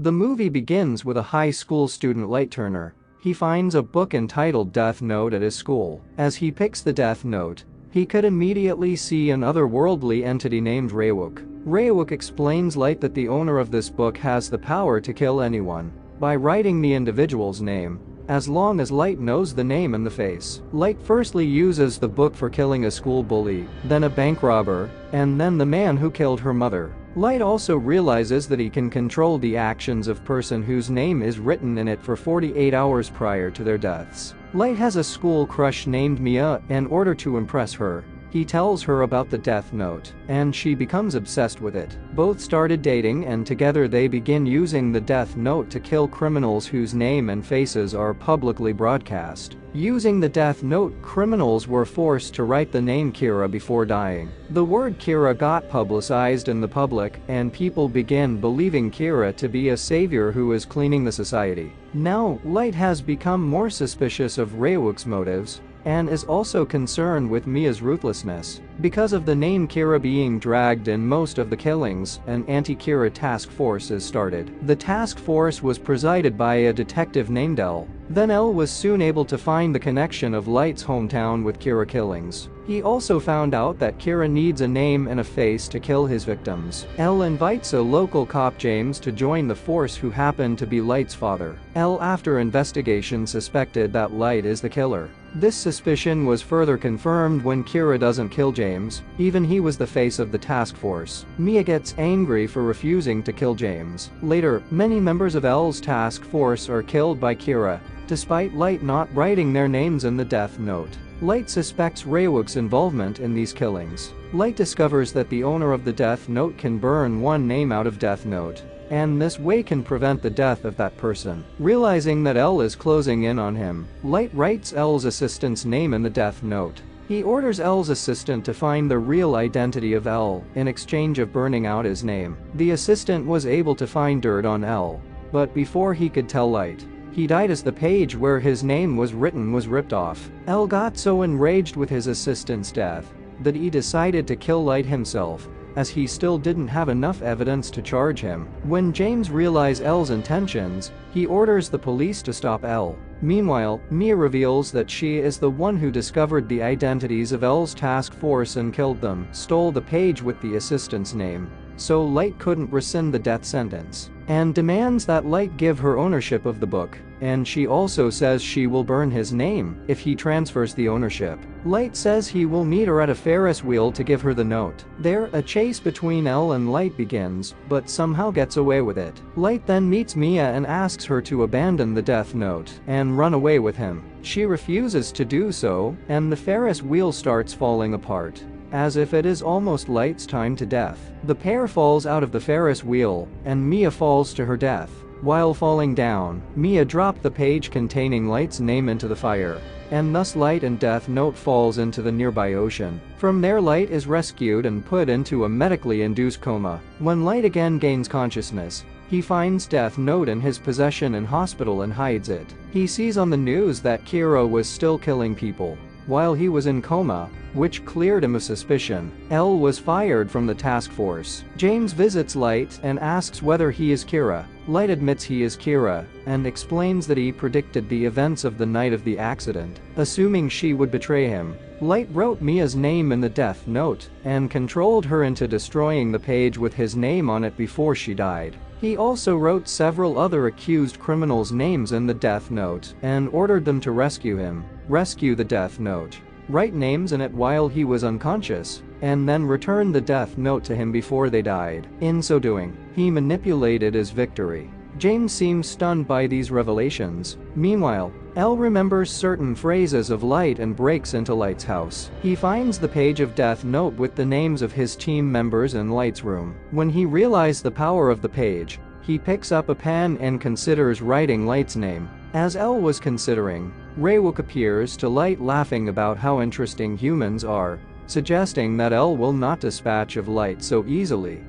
The movie begins with a high school student Light Turner. He finds a book entitled Death Note at his school. As he picks the Death Note, he could immediately see an otherworldly entity named Raywook. Raywook explains Light that the owner of this book has the power to kill anyone by writing the individual's name, as long as Light knows the name and the face. Light firstly uses the book for killing a school bully, then a bank robber, and then the man who killed her mother. Light also realizes that he can control the actions of person whose name is written in it for 48 hours prior to their deaths. Light has a school crush named Mia. In order to impress her, he tells her about the Death Note, and she becomes obsessed with it. Both started dating, and together they begin using the Death Note to kill criminals whose name and faces are publicly broadcast. Using the Death Note, criminals were forced to write the name Kira before dying. The word Kira got publicized in the public, and people began believing Kira to be a savior who is cleaning the society. Now, Light has become more suspicious of Raywook's motives, and is also concerned with Mia's ruthlessness. Because of the name Kira being dragged in most of the killings, an anti-Kira task force is started. The task force was presided by a detective named Elle. Then Elle was soon able to find the connection of Light's hometown with Kira killings. He also found out that Kira needs a name and a face to kill his victims. Elle invites a local cop, James, to join the force, who happened to be Light's father. Elle, after investigation, suspected that Light is the killer. This suspicion was further confirmed when Kira doesn't kill James, even he was the face of the task force. Mia gets angry for refusing to kill James. Later, many members of Elle's task force are killed by Kira, despite Light not writing their names in the Death Note. Light suspects Raywook's involvement in these killings. Light discovers that the owner of the Death Note can burn one name out of Death Note, and this way can prevent the death of that person. Realizing that Elle is closing in on him, Light writes Elle's assistant's name in the Death Note. He orders Elle's assistant to find the real identity of Elle in exchange of burning out his name. The assistant was able to find dirt on Elle, but before he could tell Light, he died as the page where his name was written was ripped off. Elle got so enraged with his assistant's death that he decided to kill Light himself, as he still didn't have enough evidence to charge him. When James realizes Elle's intentions, he orders the police to stop Elle. Meanwhile, Mia reveals that she is the one who discovered the identities of Elle's task force and killed them, stole the page with the assistant's name, so Light couldn't rescind the death sentence, and demands that Light give her ownership of the book, and she also says she will burn his name if he transfers the ownership. Light says he will meet her at a Ferris wheel to give her the note. There, a chase between Elle and Light begins, but somehow gets away with it. Light then meets Mia and asks her to abandon the Death Note and run away with him. She refuses to do so, and the Ferris wheel starts falling apart, as if it is almost Light's time to death. The pair falls out of the Ferris wheel, and Mia falls to her death. While falling down, Mia dropped the page containing Light's name into the fire, and thus Light and Death Note falls into the nearby ocean. From there, Light is rescued and put into a medically induced coma. When Light again gains consciousness, he finds Death Note in his possession in hospital and hides it. He sees on the news that Kira was still killing people while he was in coma, which cleared him of suspicion. Elle was fired from the task force. James visits Light and asks whether he is Kira. Light admits he is Kira, and explains that he predicted the events of the night of the accident, assuming she would betray him. Light wrote Mia's name in the Death Note, and controlled her into destroying the page with his name on it before she died. He also wrote several other accused criminals' names in the Death Note, and ordered them to rescue him. Rescue the Death Note, write names in it while he was unconscious, and then return the Death Note to him before they died. In so doing, he manipulated his victory. James seems stunned by these revelations. Meanwhile, Elle remembers certain phrases of Light and breaks into Light's house. He finds the page of Death Note with the names of his team members in Light's room. When he realizes the power of the page, he picks up a pen and considers writing Light's name. As Elle was considering, Raywook appears to Light, laughing about how interesting humans are, suggesting that Elle will not dispatch of Light so easily.